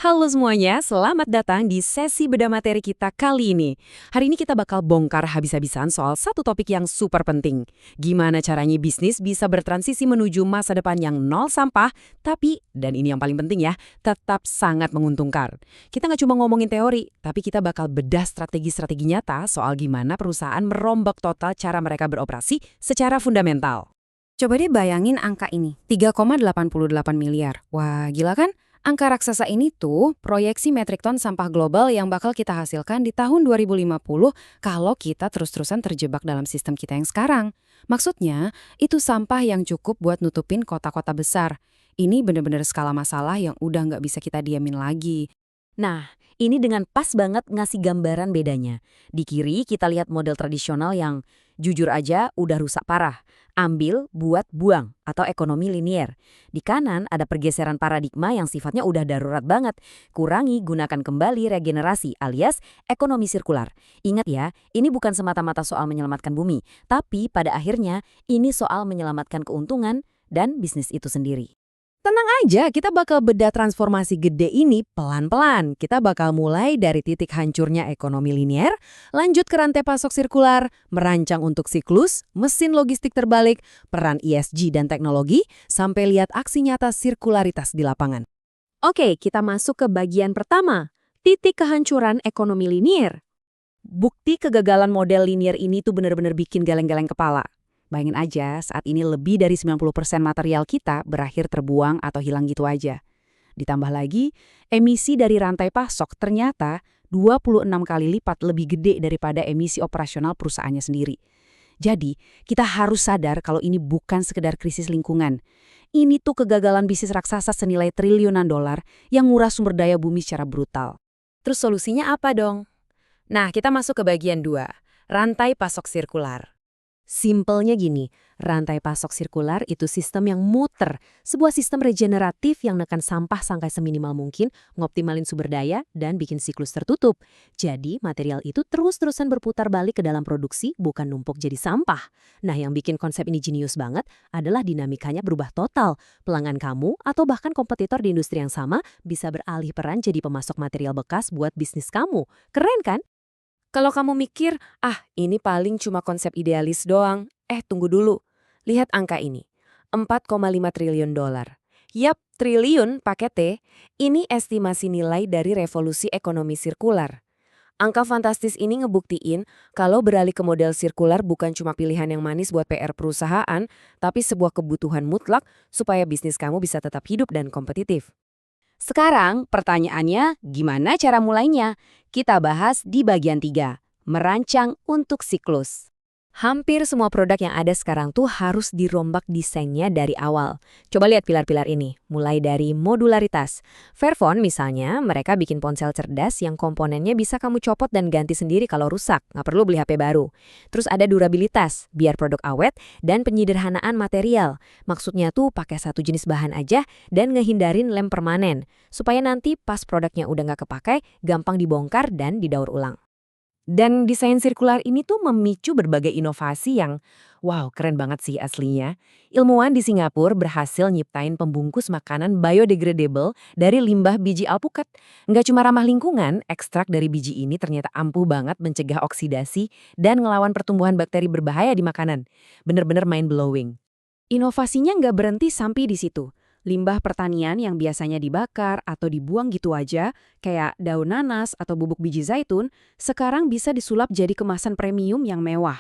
Halo semuanya, selamat datang di sesi bedah materi kita kali ini. Hari ini kita bakal bongkar habis-habisan soal satu topik yang super penting. Gimana caranya bisnis bisa bertransisi menuju masa depan yang nol sampah, tapi, dan ini yang paling penting ya, tetap sangat menguntungkan. Kita nggak cuma ngomongin teori, tapi kita bakal bedah strategi-strategi nyata soal gimana perusahaan merombak total cara mereka beroperasi secara fundamental. Coba deh bayangin angka ini, 3,88 miliar. Wah, gila kan? Angka raksasa ini tuh proyeksi metrik ton sampah global yang bakal kita hasilkan di tahun 2050 kalau kita terus-terusan terjebak dalam sistem kita yang sekarang. Maksudnya, itu sampah yang cukup buat nutupin kota-kota besar. Ini bener-bener skala masalah yang udah nggak bisa kita diamin lagi. Nah, ini dengan pas banget ngasih gambaran bedanya. Di kiri kita lihat model tradisional yang jujur aja udah rusak parah. Ambil, buat, buang, atau ekonomi linier. Di kanan ada pergeseran paradigma yang sifatnya udah darurat banget. Kurangi, gunakan kembali, regenerasi, alias ekonomi sirkular. Ingat ya, ini bukan semata-mata soal menyelamatkan bumi, tapi pada akhirnya ini soal menyelamatkan keuntungan dan bisnis itu sendiri. Tenang aja, kita bakal bedah transformasi gede ini pelan-pelan. Kita bakal mulai dari titik hancurnya ekonomi linier, lanjut ke rantai pasok sirkular, merancang untuk siklus, mesin logistik terbalik, peran ESG dan teknologi, sampai lihat aksi nyata sirkularitas di lapangan. Oke, kita masuk ke bagian pertama, titik kehancuran ekonomi linier. Bukti kegagalan model linier ini tuh benar-benar bikin geleng-geleng kepala. Bayangin aja, saat ini lebih dari 90% material kita berakhir terbuang atau hilang gitu aja. Ditambah lagi, emisi dari rantai pasok ternyata 26 kali lipat lebih gede daripada emisi operasional perusahaannya sendiri. Jadi, kita harus sadar kalau ini bukan sekedar krisis lingkungan. Ini tuh kegagalan bisnis raksasa senilai triliunan dolar yang nguras sumber daya bumi secara brutal. Terus solusinya apa dong? Nah, kita masuk ke bagian 2, rantai pasok sirkular. Simpelnya gini, rantai pasok sirkular itu sistem yang muter, sebuah sistem regeneratif yang nekan sampah sampai seminimal mungkin, ngoptimalin sumber daya, dan bikin siklus tertutup. Jadi, material itu terus-terusan berputar balik ke dalam produksi, bukan numpuk jadi sampah. Nah, yang bikin konsep ini jenius banget adalah dinamikanya berubah total. Pelanggan kamu, atau bahkan kompetitor di industri yang sama, bisa beralih peran jadi pemasok material bekas buat bisnis kamu. Keren kan? Kalau kamu mikir, ini paling cuma konsep idealis doang. Tunggu dulu. Lihat angka ini. 4,5 triliun dolar. Yap, triliun pakai T. Ini estimasi nilai dari revolusi ekonomi sirkular. Angka fantastis ini ngebuktiin kalau beralih ke model sirkular bukan cuma pilihan yang manis buat PR perusahaan, tapi sebuah kebutuhan mutlak supaya bisnis kamu bisa tetap hidup dan kompetitif. Sekarang pertanyaannya, gimana cara mulainya? Kita bahas di bagian 3, merancang untuk siklus. Hampir semua produk yang ada sekarang tuh harus dirombak desainnya dari awal. Coba lihat pilar-pilar ini, mulai dari modularitas. Fairphone misalnya, mereka bikin ponsel cerdas yang komponennya bisa kamu copot dan ganti sendiri kalau rusak, nggak perlu beli HP baru. Terus ada durabilitas, biar produk awet, dan penyederhanaan material. Maksudnya tuh pakai satu jenis bahan aja dan ngehindarin lem permanen, supaya nanti pas produknya udah nggak kepakai, gampang dibongkar dan didaur ulang. Dan desain sirkular ini tuh memicu berbagai inovasi yang, wow, keren banget sih aslinya. Ilmuwan di Singapura berhasil nyiptain pembungkus makanan biodegradable dari limbah biji alpukat. Nggak cuma ramah lingkungan, ekstrak dari biji ini ternyata ampuh banget mencegah oksidasi dan ngelawan pertumbuhan bakteri berbahaya di makanan. Bener-bener mind-blowing. Inovasinya nggak berhenti sampai di situ. Limbah pertanian yang biasanya dibakar atau dibuang gitu aja, kayak daun nanas atau bubuk biji zaitun, sekarang bisa disulap jadi kemasan premium yang mewah.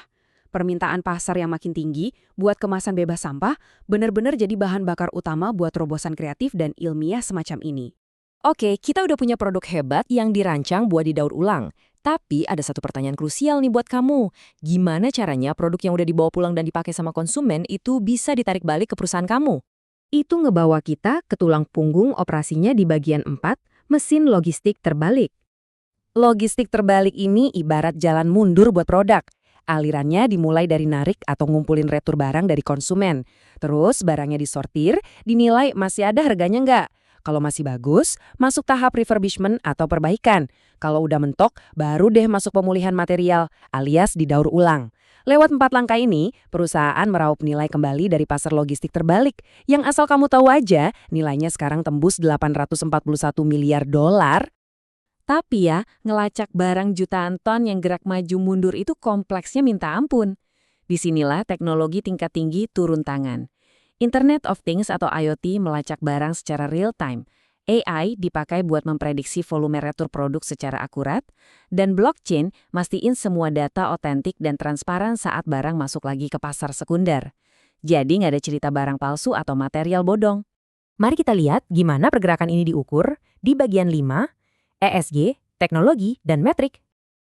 Permintaan pasar yang makin tinggi buat kemasan bebas sampah benar-benar jadi bahan bakar utama buat terobosan kreatif dan ilmiah semacam ini. Oke, kita udah punya produk hebat yang dirancang buat didaur ulang. Tapi ada satu pertanyaan krusial nih buat kamu. Gimana caranya produk yang udah dibawa pulang dan dipakai sama konsumen itu bisa ditarik balik ke perusahaan kamu? Itu ngebawa kita ke tulang punggung operasinya di bagian 4, mesin logistik terbalik. Logistik terbalik ini ibarat jalan mundur buat produk. Alirannya dimulai dari narik atau ngumpulin retur barang dari konsumen. Terus barangnya disortir, dinilai masih ada harganya nggak. Kalau masih bagus, masuk tahap refurbishment atau perbaikan. Kalau udah mentok, baru deh masuk pemulihan material alias didaur ulang. Lewat 4 langkah ini, perusahaan meraup nilai kembali dari pasar logistik terbalik. Yang asal kamu tahu aja, nilainya sekarang tembus 841 miliar dolar. Tapi ya, ngelacak barang jutaan ton yang gerak maju mundur itu kompleksnya minta ampun. Disinilah teknologi tingkat tinggi turun tangan. Internet of Things atau IoT melacak barang secara real time. AI dipakai buat memprediksi volume retur produk secara akurat, dan blockchain mastiin semua data otentik dan transparan saat barang masuk lagi ke pasar sekunder. Jadi nggak ada cerita barang palsu atau material bodong. Mari kita lihat gimana pergerakan ini diukur di bagian 5, ESG, teknologi, dan metrik.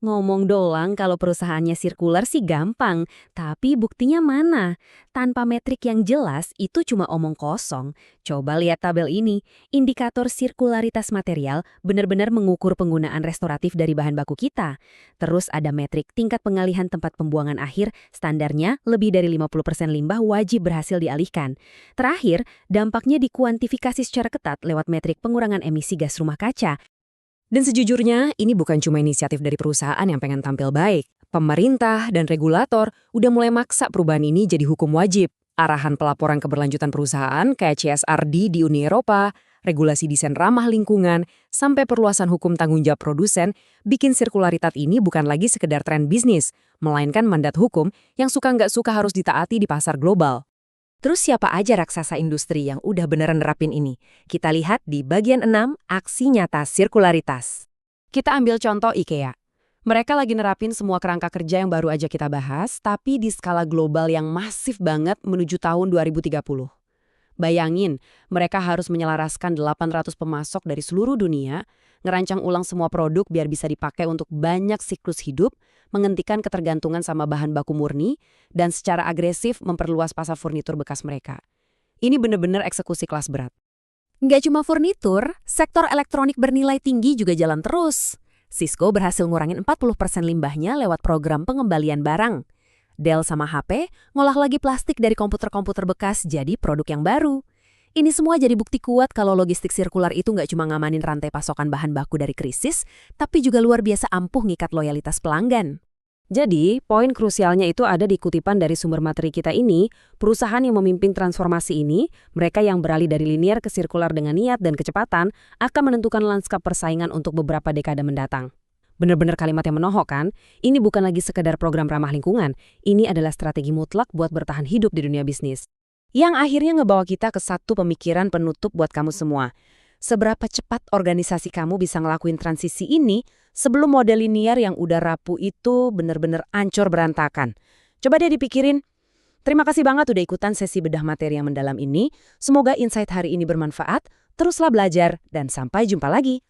Ngomong doang kalau perusahaannya sirkular sih gampang, tapi buktinya mana? Tanpa metrik yang jelas, itu cuma omong kosong. Coba lihat tabel ini. Indikator sirkularitas material benar-benar mengukur penggunaan restoratif dari bahan baku kita. Terus ada metrik tingkat pengalihan tempat pembuangan akhir, standarnya lebih dari 50% limbah wajib berhasil dialihkan. Terakhir, dampaknya dikuantifikasi secara ketat lewat metrik pengurangan emisi gas rumah kaca. Dan sejujurnya, ini bukan cuma inisiatif dari perusahaan yang pengen tampil baik. Pemerintah dan regulator udah mulai maksa perubahan ini jadi hukum wajib. Arahan pelaporan keberlanjutan perusahaan kayak CSRD di Uni Eropa, regulasi desain ramah lingkungan, sampai perluasan hukum tanggung jawab produsen, bikin sirkularitas ini bukan lagi sekedar tren bisnis, melainkan mandat hukum yang suka nggak suka harus ditaati di pasar global. Terus siapa aja raksasa industri yang udah beneran nerapin ini? Kita lihat di bagian 6, aksi nyata sirkularitas. Kita ambil contoh IKEA. Mereka lagi nerapin semua kerangka kerja yang baru aja kita bahas, tapi di skala global yang masif banget menuju tahun 2030. Bayangin, mereka harus menyelaraskan 800 pemasok dari seluruh dunia, ngerancang ulang semua produk biar bisa dipakai untuk banyak siklus hidup, menghentikan ketergantungan sama bahan baku murni, dan secara agresif memperluas pasar furnitur bekas mereka. Ini bener-bener eksekusi kelas berat. Nggak cuma furnitur, sektor elektronik bernilai tinggi juga jalan terus. Cisco berhasil ngurangin 40% limbahnya lewat program pengembalian barang. Dell sama HP ngolah lagi plastik dari komputer-komputer bekas jadi produk yang baru. Ini semua jadi bukti kuat kalau logistik sirkular itu nggak cuma ngamanin rantai pasokan bahan baku dari krisis, tapi juga luar biasa ampuh ngikat loyalitas pelanggan. Jadi, poin krusialnya itu ada di kutipan dari sumber materi kita ini, perusahaan yang memimpin transformasi ini, mereka yang beralih dari linier ke sirkular dengan niat dan kecepatan, akan menentukan lanskap persaingan untuk beberapa dekade mendatang. Bener-bener kalimat yang menohok kan? Ini bukan lagi sekedar program ramah lingkungan, ini adalah strategi mutlak buat bertahan hidup di dunia bisnis. Yang akhirnya ngebawa kita ke satu pemikiran penutup buat kamu semua. Seberapa cepat organisasi kamu bisa ngelakuin transisi ini sebelum model linear yang udah rapuh itu bener-bener ancur berantakan? Coba deh dipikirin. Terima kasih banget udah ikutan sesi bedah materi yang mendalam ini. Semoga insight hari ini bermanfaat. Teruslah belajar dan sampai jumpa lagi.